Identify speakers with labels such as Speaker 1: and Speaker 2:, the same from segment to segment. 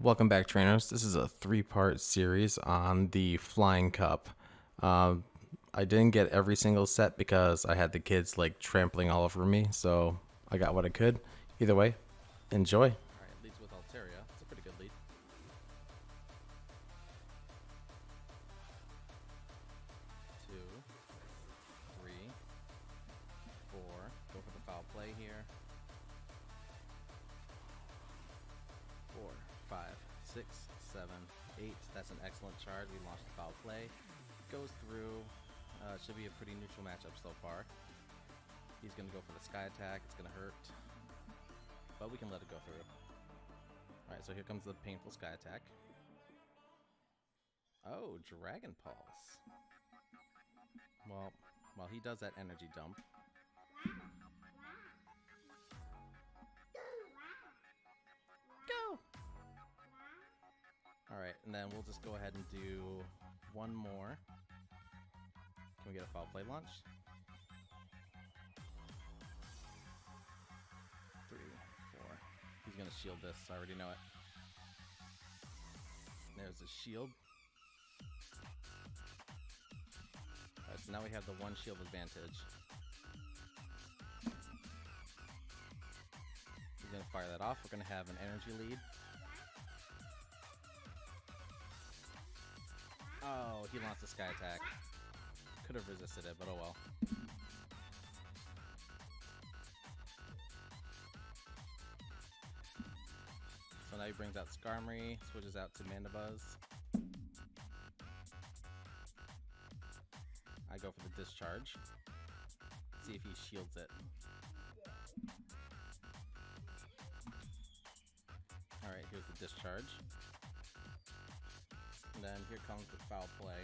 Speaker 1: Welcome back, trainers. This is a three-part series on the Flying Cup. Um, I didn't get every single set because I had the kids like trampling all over me, so I got what I could. Either way, enjoy. All right, leads with Altaria. It's a pretty good lead. Two, three, four. Go for the foul play here. 4, 5, 6, 7, 8. That's an excellent charge. We launched the foul play. Goes through. Should be a pretty neutral matchup so far. He's going to go for the sky attack. It's going to hurt. But we can let it go through. Alright, so here comes the painful sky attack. Oh, Dragon Pulse. Well, while he does that energy dump. Go! Alright, and then we'll just go ahead and do one more. Can we get a foul play launch? 3, 4. He's gonna shield this, I already know it. There's a shield. Alright, so now we have the one shield advantage. He's gonna fire that off. We're gonna have an energy lead. Oh, he launched the sky attack. Could have resisted it, but oh well. So now he brings out Skarmory, switches out to Mandibuzz. I go for the discharge. See if he shields it. Alright, here's the discharge. And then here comes the foul play.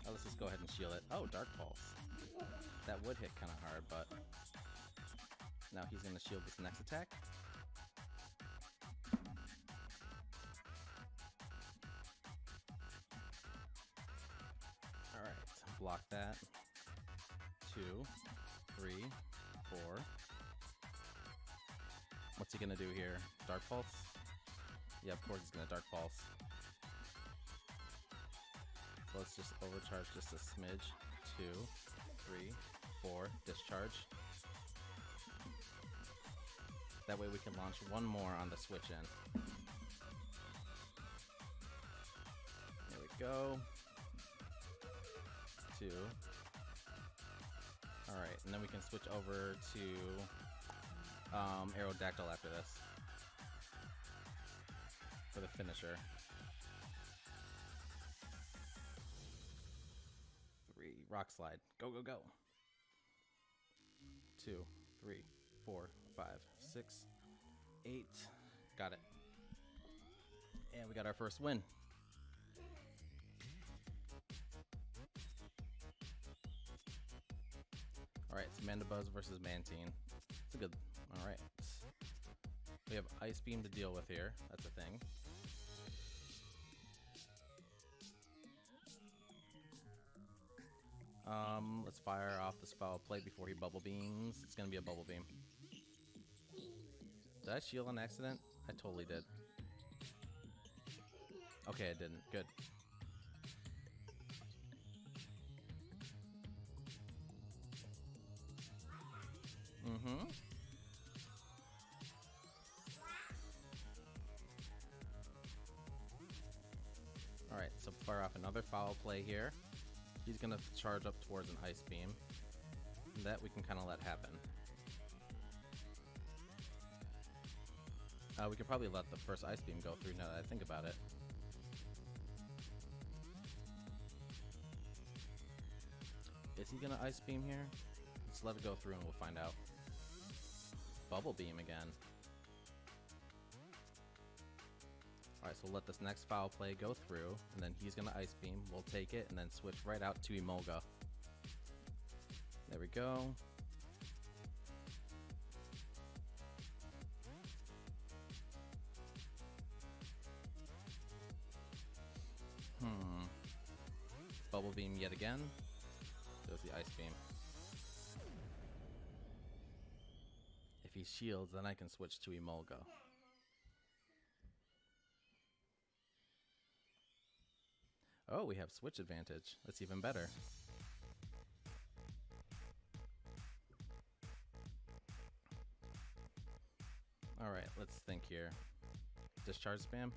Speaker 1: Oh, let's just go ahead and shield it. Oh, Dark Pulse. That would hit kind of hard, but now he's going to shield this next attack. Alright, block that. 2, 3, 4. What's he going to do here? Dark Pulse? Yeah, of course he's going to Dark Pulse. So let's just overcharge just a smidge. 2, 3, 4. Discharge. That way we can launch one more on the switch in. There we go. 2. Alright, and then we can switch over to Aerodactly after this. For the finisher. 3. Rock Slide. Go, go, go. 2, 3, 4, 5, 6, 8. Got it. And we got our first win. Alright, it's Mandibuzz versus Mantine. It's a good... Alright. We have Ice Beam to deal with here. That's a thing. Let's fire off this foul play before he bubble beams. It's gonna be a bubble beam. Did I shield on accident? I totally did. Okay, I didn't. Good. Mm-hmm. Alright, so fire off another foul play here. He's gonna charge up towards an Ice Beam. And that we can kind of let happen. We could probably let the first Ice Beam go through now that I think about it. Is he gonna Ice Beam here? Let's let it go through and we'll find out. Bubble Beam again. Alright, so let this next foul play go through, and then he's gonna Ice Beam. We'll take it, and then switch right out to Emola. There we go. Bubble Beam yet again. There's the Ice Beam. if he shields, then I can switch to Emolga. Oh, we have switch advantage. That's even better. Alright, let's think here. Discharge spam.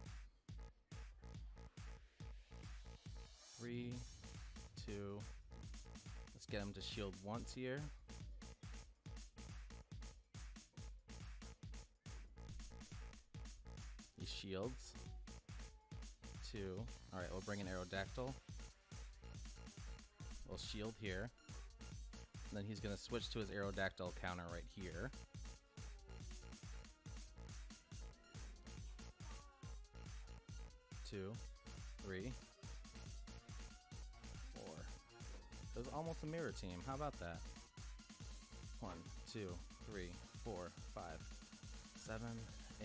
Speaker 1: 3, 2. Let's get him to shield once here. He shields. 2. Alright, we'll bring an Aerodactyl. We'll shield here. And then he's going to switch to his Aerodactyl counter right here. 2, 3, 4. It was almost a mirror team. How about that? 1, 2, 3, 4, 5, 7,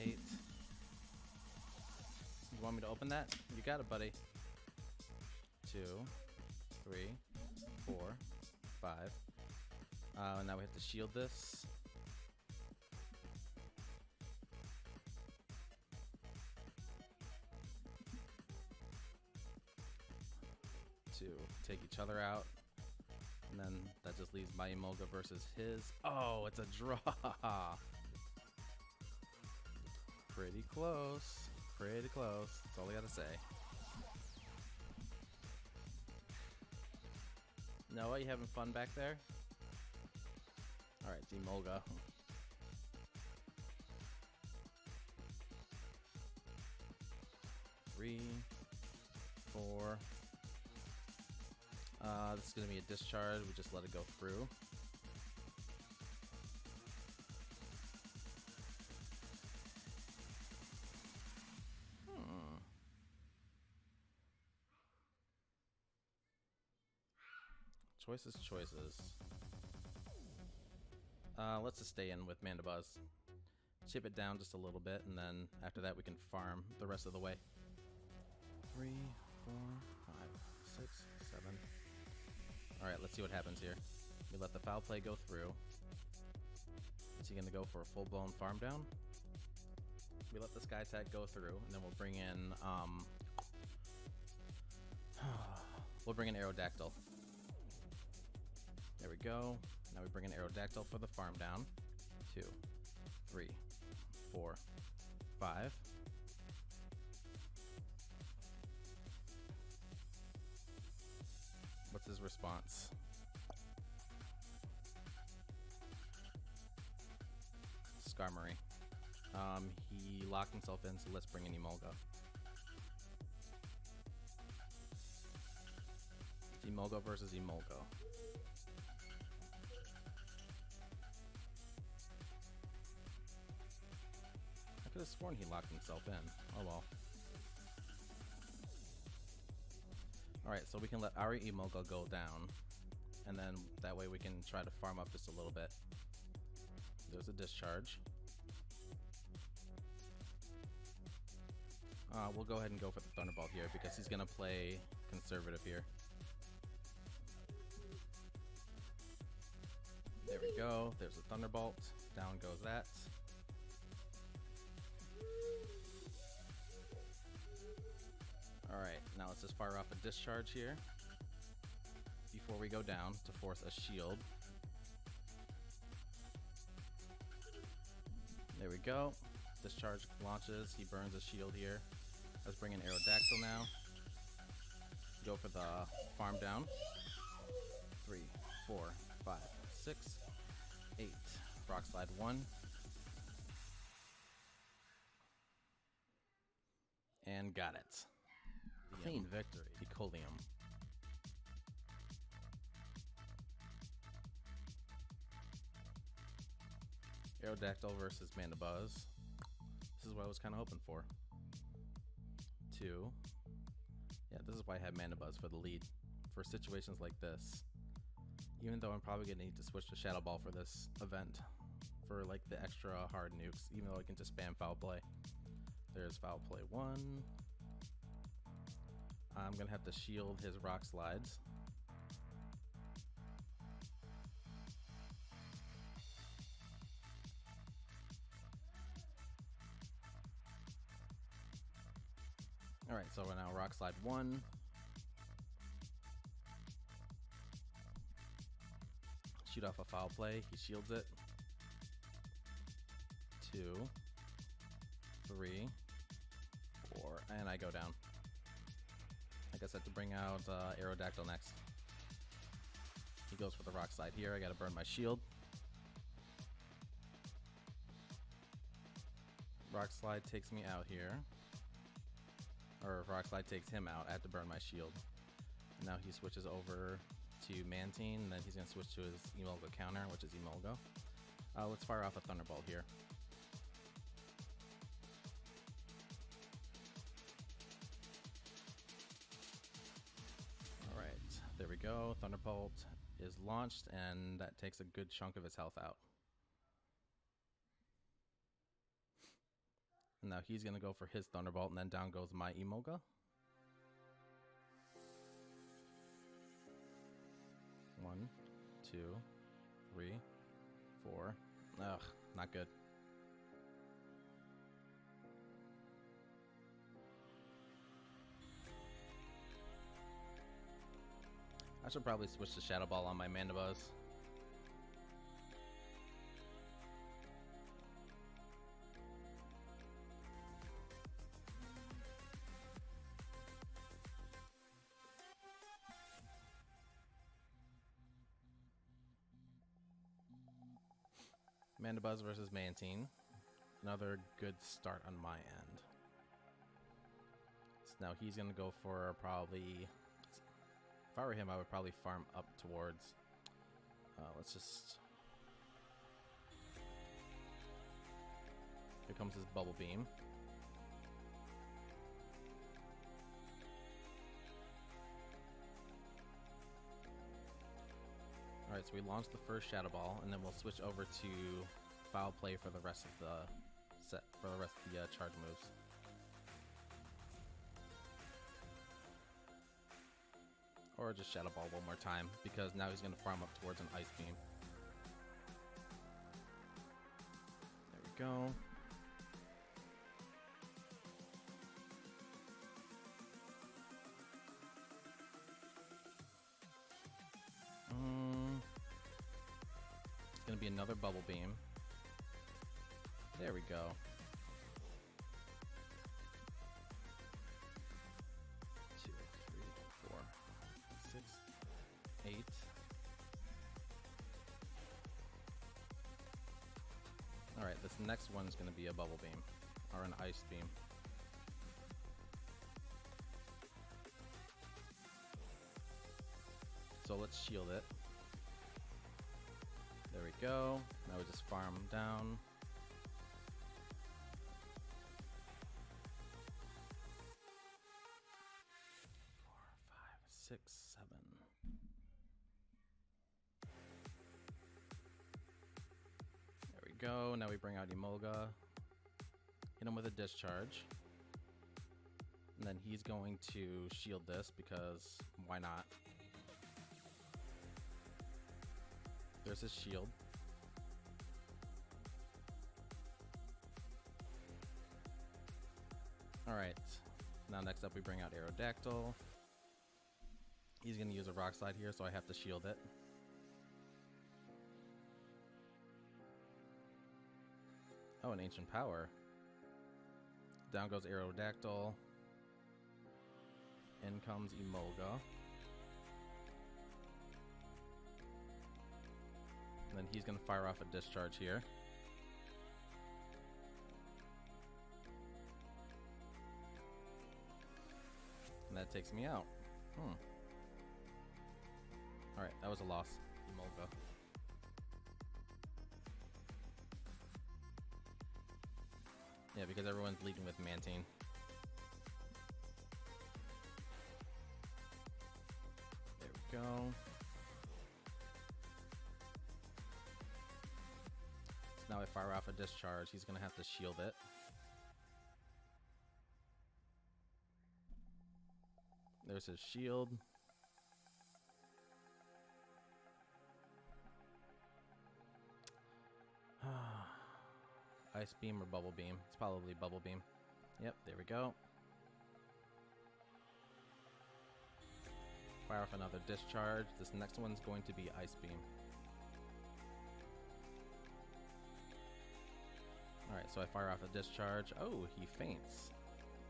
Speaker 1: 8. You want me to open that? You got it, buddy. 2, 3, 4, 5. Now we have to shield this. To take each other out. And then that just leaves my Emolga versus his. Oh, it's a draw. Pretty close. Pretty close. That's all I gotta say. Noah, you having fun back there? Alright, it's Emolga. Three, 4. This is going to be a discharge. We just let it go through. Choices, choices. Let's just stay in with Mandibuzz. Chip it down just a little bit, and then after that we can farm the rest of the way. 3, 4, 5, 6, 7. Alright, let's see what happens here. We let the foul play go through. Is he going to go for a full-blown farm down? We let the sky tag go through, and then we'll bring in Aerodactyl. There we go. Now we bring in Aerodactyl for the farm down. 2, 3, 4, 5. What's his response? Skarmory. He locked himself in, so let's bring in Emolga. Emolga versus Emolga. I could have sworn he locked himself in. Oh well. Alright, so we can let our Emolga go down, and then that way we can try to farm up just a little bit. There's a discharge. We'll go ahead and go for the Thunderbolt here because he's going to play conservative here. There we go. There's a Thunderbolt. Down goes that. Alright, now let's just fire off a discharge here before we go down to force a shield. There we go. Discharge launches. He burns a shield here. Let's bring in Aerodactyl now. Go for the farm down. 3, 4, 5, 6, 8. Rock slide 1. And got it. Clean victory. Ecolium. Aerodactyl versus Mandibuzz. This is what I was kind of hoping for. 2. Yeah, this is why I had Mandibuzz for the lead. For situations like this. Even though I'm probably going to need to switch to Shadow Ball for this event. For like the extra hard nukes. Even though I can just spam foul play. There's foul play 1. I'm going to have to shield his rock slides. Alright, so we're now Rock Slide 1. Shoot off a foul play. He shields it. 2, 3, 4, and I go down. I guess I have to bring out Aerodactly next. He goes for the Rock Slide here. I gotta burn my shield. Rock Slide takes me out here. Or Rock Slide takes him out. I have to burn my shield. And now he switches over to Mantine, and then he's going to switch to his Emola counter, which is Emola. Let's fire off a Thunderbolt here. Alright, there we go. Thunderbolt is launched, and that takes a good chunk of his health out. And now he's going to go for his Thunderbolt, and then down goes my Emola. One, 2, 3, 4. Ugh, not good. I should probably switch to Shadow Ball on my Mandibuzz. Mandibuzz versus Mantine. Another good start on my end. So now he's going to go for probably... If I were him, I would probably farm up towards... let's just... Here comes his Bubble Beam. Alright, so we launch the first Shadow Ball, and then we'll switch over to Foul Play for the rest of the set, for the rest of the charge moves. Or just Shadow Ball one more time, because now he's going to farm up towards an Ice Beam. There we go. It's going to be another Bubble Beam. There we go. 2, 3, 4, 6, 8. Alright, this next one is going to be a Bubble Beam, or an Ice Beam. So let's shield it. There we go. Now we just farm down. Four, 5, 6, 7. There we go. Now we bring out Emola. Hit him with a discharge. And then he's going to shield this because why not? There's his shield. Alright, now next up we bring out Aerodactly. He's going to use a Rock Slide here, so I have to shield it. Oh, an Ancient Power. Down goes Aerodactly. In comes Emola. And then he's going to fire off a discharge here. And that takes me out. Alright, that was a loss. Emola. Yeah, because everyone's leading with Mantine. There we go. Now I fire off a discharge, he's going to have to shield it. There's his shield. Ice Beam or Bubble Beam? It's probably Bubble Beam. Yep, there we go. fire off another discharge. This next one's going to be Ice Beam. Alright, so I fire off a discharge. Oh, he faints.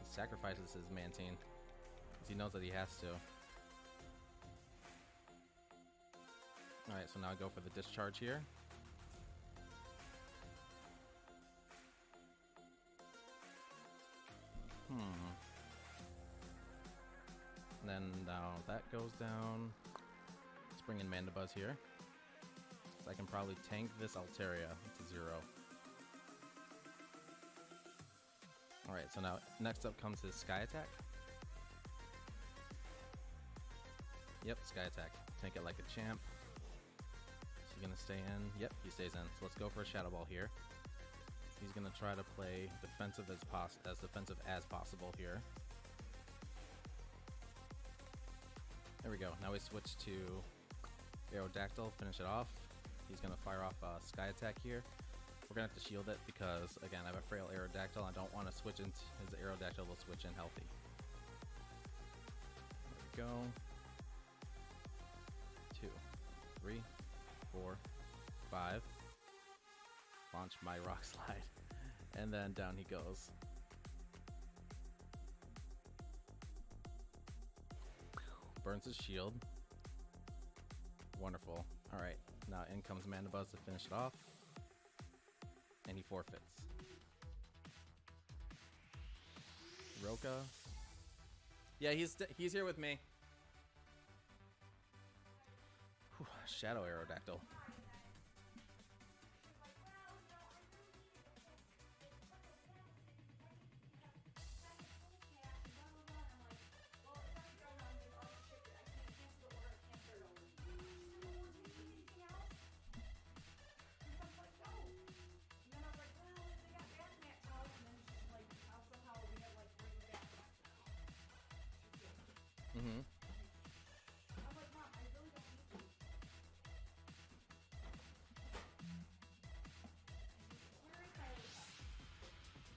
Speaker 1: He sacrifices his Mantine, because he knows that he has to. Alright, so now I go for the discharge here. And then now that goes down. Let's bring in Mandibuzz here. So I can probably tank this Altaria to 0. Alright, so now next up comes his Sky Attack. Yep, Sky Attack. Tank it like a champ. Is he gonna stay in? Yep, he stays in. So let's go for a Shadow Ball here. He's gonna try to play defensive as defensive as possible here. There we go. Now we switch to Aerodactyl, finish it off. He's gonna fire off a Sky Attack here. We're gonna have to shield it because, again, I have a frail Aerodactyl. I don't want to switch into his Aerodactyl will switch in healthy. There we go. 2, 3, 4, 5. Launch my Rock Slide. And then down he goes. Burns his shield. Wonderful. Alright, now in comes Mandibuzz to finish it off. And he forfeits. Roka. Yeah, he's here with me. Whew, Shadow Aerodactyl.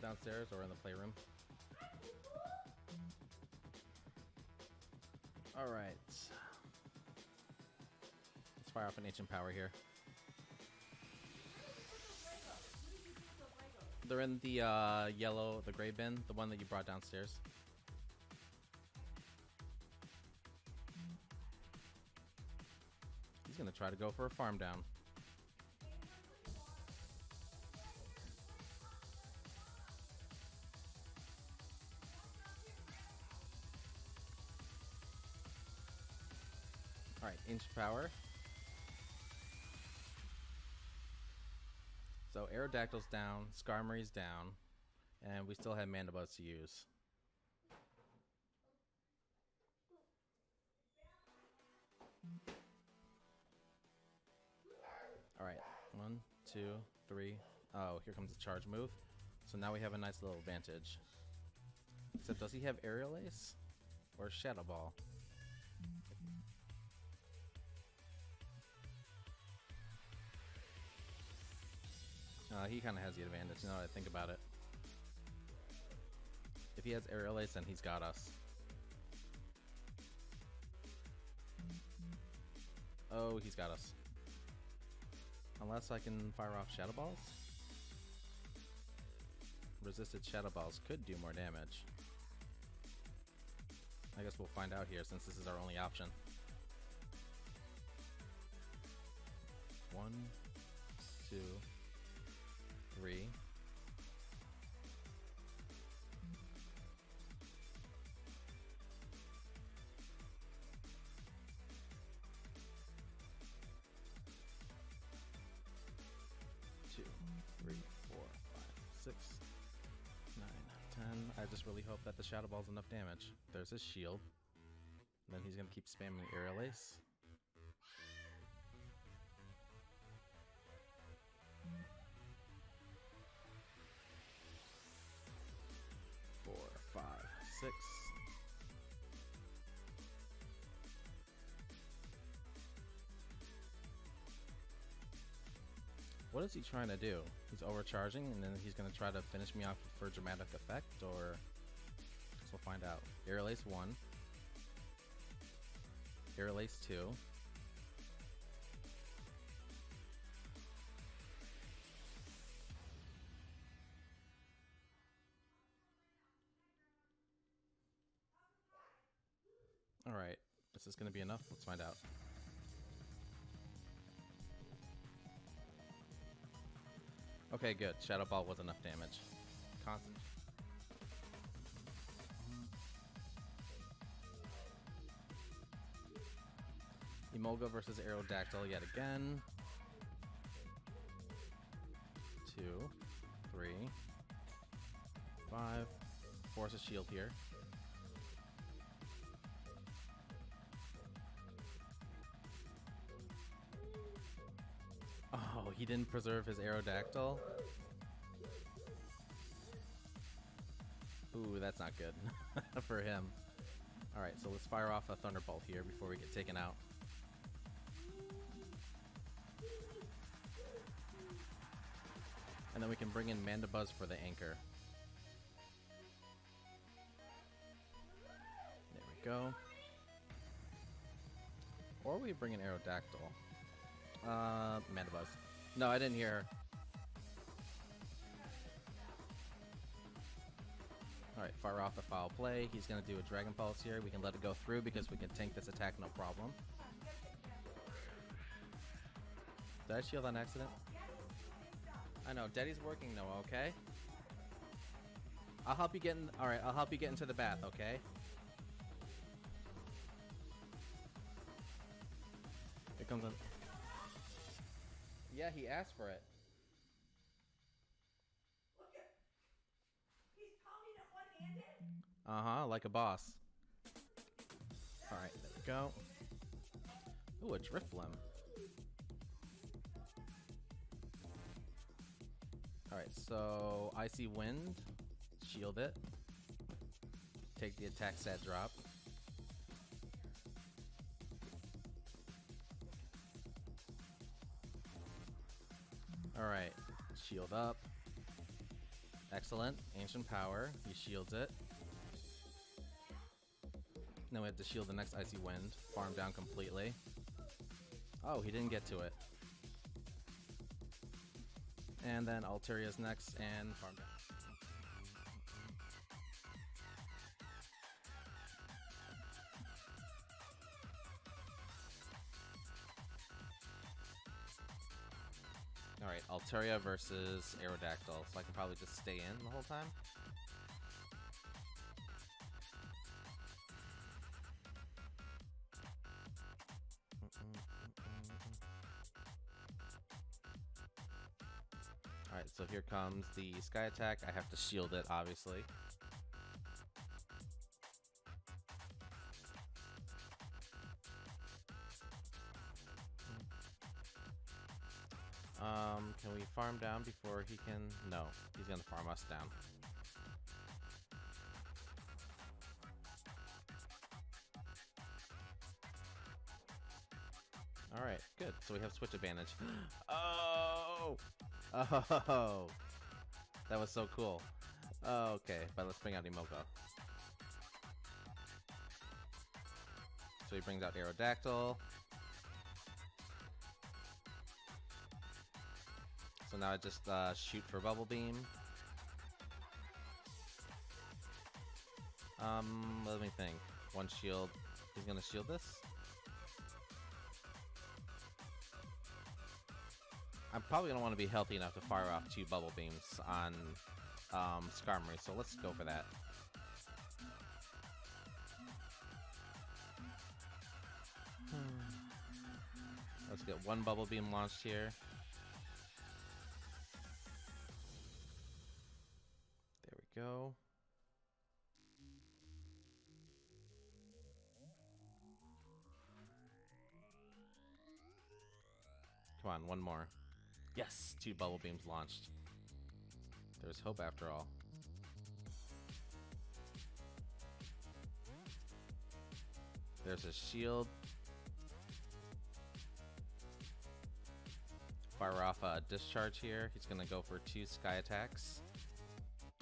Speaker 1: Downstairs or in the playroom. Alright. Let's fire off an Ancient Power here. They're in the yellow, the gray bin, the one that you brought downstairs. He's gonna try to go for a farm down. Alright, Ancient Power. So Aerodactyl's down, Skarmory's down, and we still have Mandibuzz to use. Alright, 1, 2, 3. Oh, here comes the charge move. So now we have a nice little advantage. Except, does he have Aerial Ace? Or Shadow Ball? He kind of has the advantage now that I think about it. If he has Aerial Ace, then he's got us. Oh, he's got us. Unless I can fire off Shadow Balls. Resisted Shadow Balls could do more damage. I guess we'll find out here since this is our only option. 1, 2, 3. Two, 3, 4, 5, 6, 9, 10. I just really hope that the Shadow Ball's enough damage. There's his shield. And then he's gonna keep spamming Aerial Ace. Six. What is he trying to do? He's overcharging and then he's going to try to finish me off for dramatic effect, or I guess we'll find out. Aerial Ace 1. Air Lace 2. Alright, is this going to be enough? Let's find out. Okay, good. Shadow Ball was enough damage. Constant. Emola versus Aerodactyl yet again. 2, 3, 5. Force a shield here. Oh, he didn't preserve his Aerodactyl. Ooh, that's not good for him. Alright, so let's fire off a Thunderbolt here before we get taken out. And then we can bring in Mandibuzz for the anchor. There we go. Or we bring in Aerodactyl. Mandibuzz. No, I didn't hear her. Alright, fire off a foul play. He's going to do a Dragon Pulse here. We can let it go through because we can tank this attack no problem. Did I shield on accident? I know, Daddy's working though, okay? I'll help you get in. Alright, I'll help you get into the bath, okay? Here comes a... Yeah, he asked for it. Uh-huh, like a boss. Alright, there we go. Ooh, a Drifblim. Alright, so Icy Wind. Shield it. Take the attack stat drop. Alright, shield up. Excellent. Ancient Power. He shields it. Then we have to shield the next Icy Wind. Farm down completely. Oh, he didn't get to it. And then Alteria's next and farm down. Alright, Altaria versus Aerodactyl. So I can probably just stay in the whole time. Alright, so here comes the Sky Attack. I have to shield it, obviously. Can we farm down before he can? No, he's gonna farm us down. Alright, good. So we have switch advantage. Oh! Oh! That was so cool. Okay, but let's bring out Emola. So he brings out Aerodactyl. So now I just shoot for Bubble Beam. Let me think. One shield. He's gonna shield this. I'm probably gonna want to be healthy enough to fire off 2 Bubble Beams on Skarmory, so let's go for that. Let's get 1 Bubble Beam launched here. There we go. Come on, 1 more. Yes, 2 Bubble Beams launched. There's hope after all. There's a shield. Fire off a discharge here. He's gonna go for 2 Sky Attacks.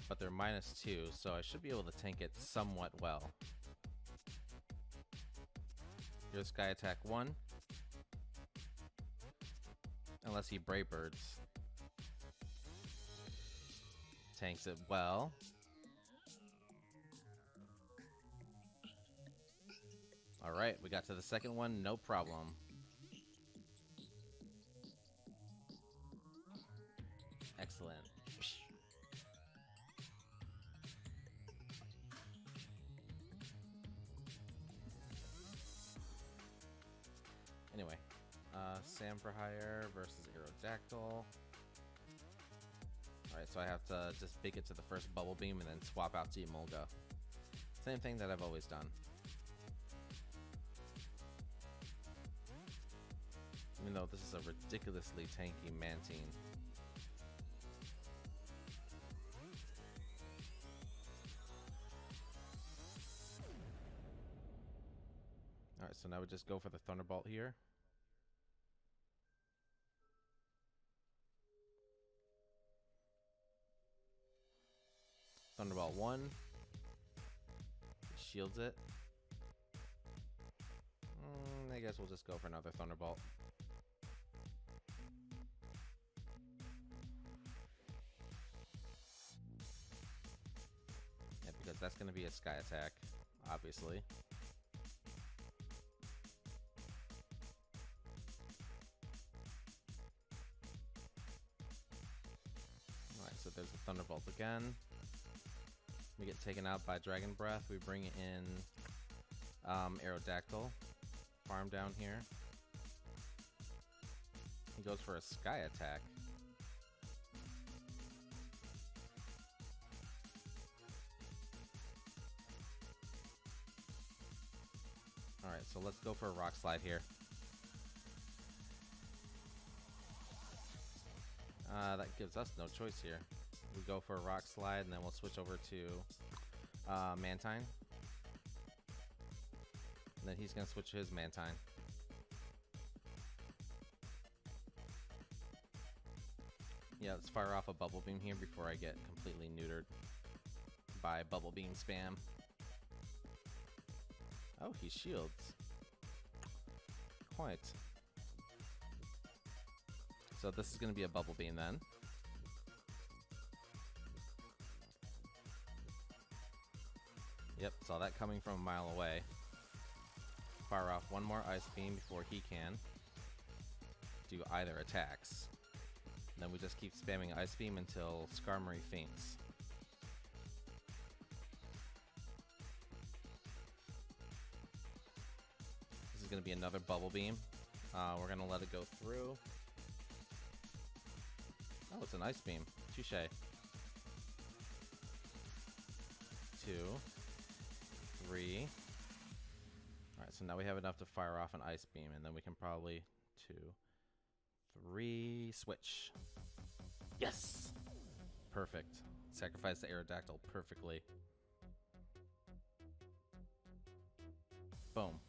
Speaker 1: But they're -2, so I should be able to tank it somewhat well. Here's Sky Attack 1. Unless he Brave Birds. Tanks it well. Alright, we got to the second one, no problem. Excellent. Anyway, Sam for Hire versus Aerodactyl. Alright, so I have to just big it to the first Bubble Beam and then swap out to Emola. Same thing that I've always done. Even though this is a ridiculously tanky Mantine. Alright, so now we just go for the Thunderbolt here. Thunderbolt 1. Shields it. I guess we'll just go for another Thunderbolt. Yeah, because that's going to be a Sky Attack, obviously. Alright, so there's a Thunderbolt again. We get taken out by Dragon Breath. We bring in Aerodactyl. Farm down here. He goes for a Sky Attack. Alright, so let's go for a Rock Slide here. That gives us no choice here. We go for a Rock Slide, and then we'll switch over to Mantine. And then he's going to switch his Mantine. Yeah, let's fire off a Bubble Beam here before I get completely neutered by Bubble Beam spam. Oh, he shields. Quite. So this is going to be a Bubble Beam then. Yep, saw that coming from a mile away. Fire off one more Ice Beam before he can do either attacks. And then we just keep spamming Ice Beam until Skarmory faints. This is going to be another Bubble Beam. We're going to let it go through. Oh, it's an Ice Beam. Touche. 2, 3. Alright, so now we have enough to fire off an Ice Beam, and then we can probably 2, 3, switch. Yes! Perfect. Sacrifice the Aerodactyl perfectly. Boom.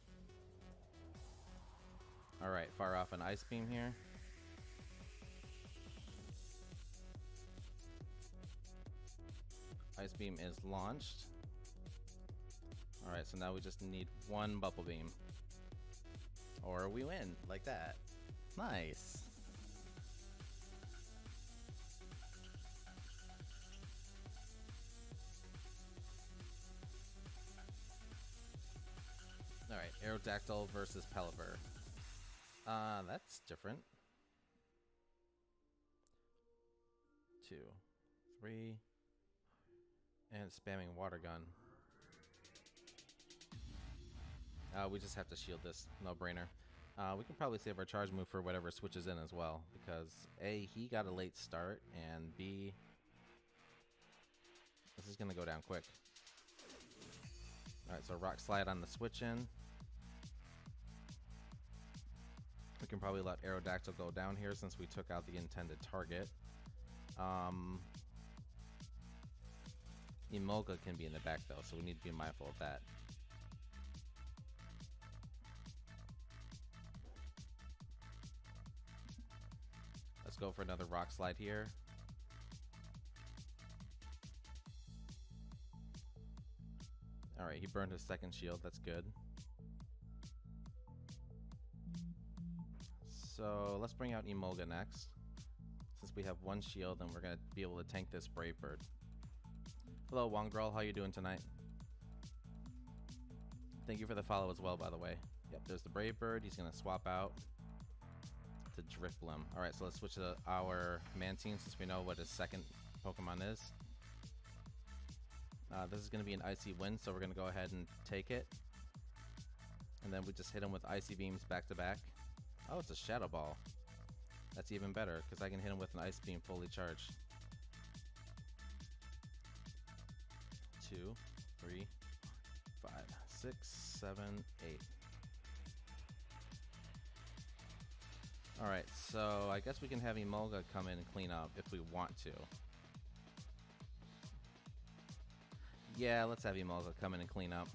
Speaker 1: Alright, fire off an Ice Beam here. Ice Beam is launched. Alright, so now we just need one Bubble Beam. Or we win, like that. Nice. Alright, Aerodactyl versus Pelipper. That's different. 2, 3. And spamming Water Gun. We just have to shield this. No brainer. We can probably save our charge move for whatever switches in as well. Because A, he got a late start. And B, this is going to go down quick. Alright, so Rock Slide on the switch in. We can probably let Aerodactyl go down here since we took out the intended target. Emola can be in the back though, so we need to be mindful of that. Let's go for another Rock Slide here. Alright, he burned his second shield, that's good. So let's bring out Emola next. Since we have one shield, and we're gonna be able to tank this Brave Bird. Hello, Wongrel. How you doing tonight? Thank you for the follow as well, by the way. Yep, there's the Brave Bird. He's gonna swap out to Drifblim. All right, so let's switch to our Mantine since we know what his second Pokemon is. This is gonna be an Icy Wind, so we're gonna go ahead and take it. And then we just hit him with Icy Beams back to back. Oh, it's a Shadow Ball. That's even better, because I can hit him with an Ice Beam fully charged. 2, 3, 5, 6, 7, 8. Alright, so I guess we can have Emola come in and clean up if we want to. Yeah, let's have Emola come in and clean up.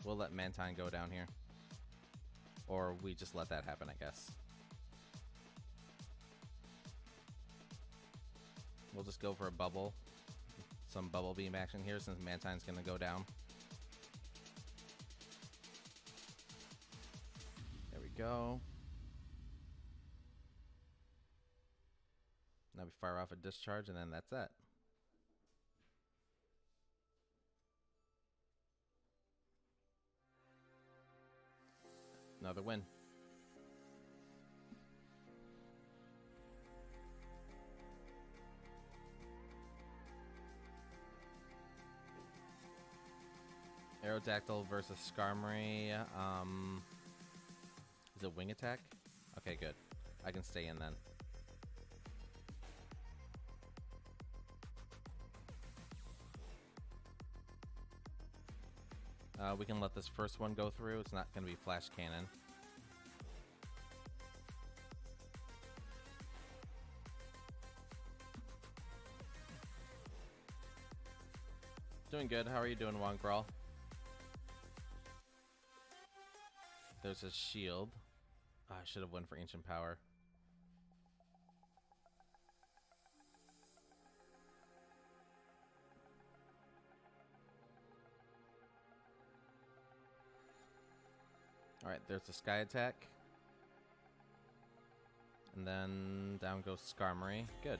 Speaker 1: We'll let Mantine go down here. Or we just let that happen, I guess. We'll just go for a bubble. Some bubble beam action here since Mantine's gonna go down. There we go. Now we fire off a discharge and then that's it. Another win. Aerodactyl versus Skarmory. Is it wing attack? Okay, good. I can stay in then. We can let this first one go through. It's not going to be Flash Cannon. Doing good. How are you doing, Wongrel? There's a shield. Oh, I should have went for Ancient Power. Alright, there's the Sky Attack. And then down goes Skarmory. Good.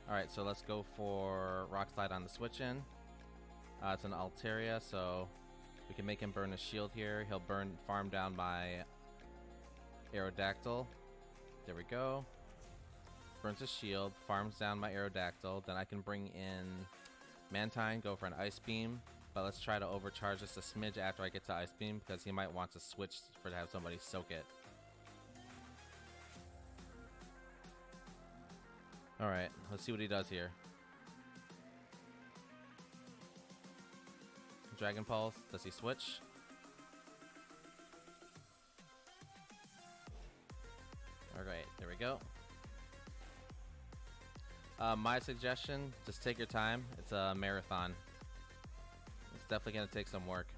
Speaker 1: Alright, so let's go for Rock Slide on the switch in. It's an Altaria, so we can make him burn his shield here. He'll farm down my Aerodactyl. There we go. Burns his shield, farms down my Aerodactyl. Then I can bring in Mantine, go for an Ice Beam. But let's try to overcharge just a smidge after I get to Ice Beam, because he might want to switch to have somebody soak it. Alright, let's see what he does here. Dragon Pulse, does he switch? Alright, there we go. My suggestion, just take your time. It's a marathon. It's definitely going to take some work.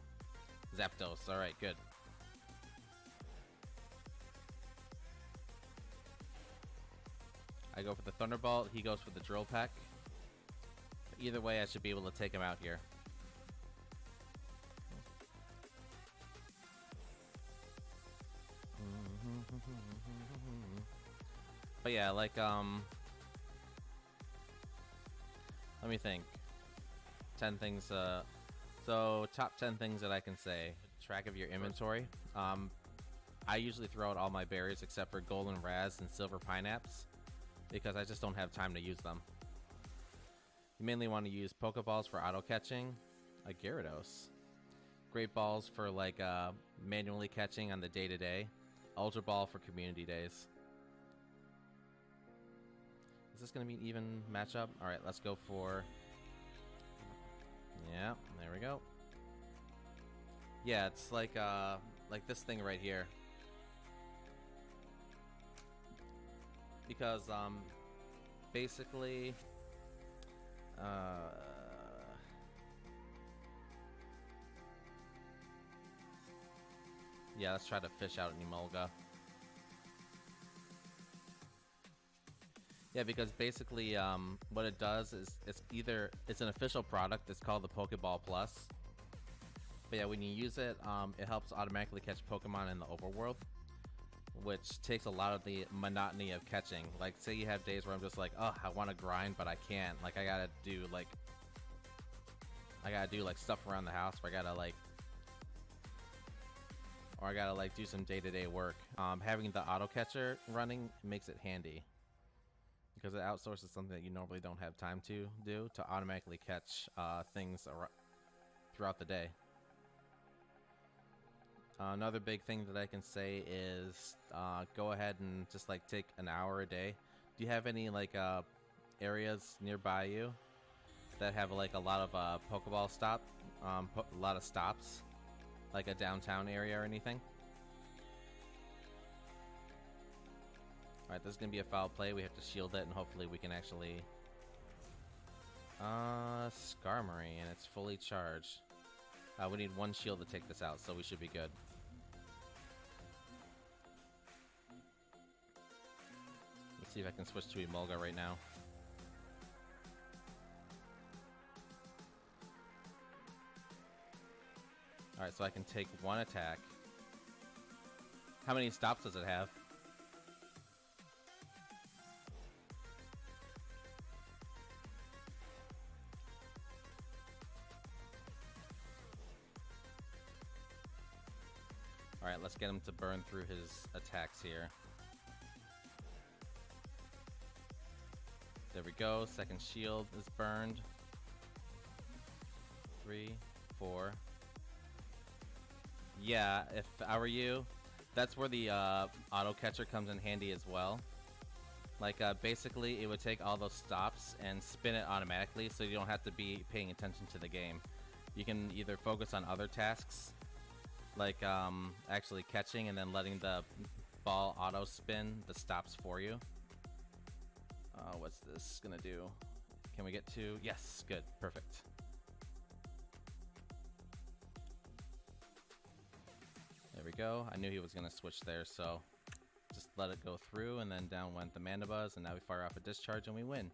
Speaker 1: Zapdos, alright, good. I go for the Thunderbolt, he goes for the Drill Peck. Either way, I should be able to take him out here. But yeah, like, let me think. 10 things, so top 10 things that I can say. Track of your inventory. I usually throw out all my berries except for Golden Raz and Silver Pineapples, because I just don't have time to use them. You mainly want to use Pokeballs for auto catching, a Gyarados. Great Balls for like manually catching on the day-to-day. Ultra Ball for community days. Is this going to be an even matchup? Alright, let's go for... Yeah, there we go. Yeah, it's like this thing right here. Because, basically... yeah, let's try to fish out an Emola. Yeah, because basically what it does is it's an official product. It's called the Pokeball Plus. But yeah, when you use it, it helps automatically catch Pokemon in the overworld. which takes a lot of the monotony of catching. Like, say you have days where I'm just like, oh, I want to grind, but I can't. Like, I gotta do like stuff around the house, or I gotta do some day-to-day work. Having the auto catcher running makes it handy because it outsources something that you normally don't have time to do, to automatically catch things throughout the day. Another big thing that I can say is go ahead and just like take an hour a day. Do you have any like areas nearby you that have like a lot of Pokeball a lot of stops, like a downtown area or anything? Alright, this is gonna be a foul play. We have to shield it, and hopefully we can actually Skarmory, and it's fully charged. We need one shield to take this out, so we should be good. Let's see if I can switch to Emola right now. Alright, so I can take one attack. How many stops does it have? Alright, let's get him to burn through his attacks here. There we go. Second shield is burned. 3, 4. Yeah, if I were you, that's where the auto catcher comes in handy as well. Like, basically, it would take all those stops and spin it automatically, so you don't have to be paying attention to the game. You can either focus on other tasks, like actually catching and then letting the ball auto spin the stops for you. What's this gonna do? Can we get to? Yes, good, perfect. There we go. I knew he was gonna switch there, so just let it go through, and then down went the Mandibuzz, and now we fire off a discharge and we win.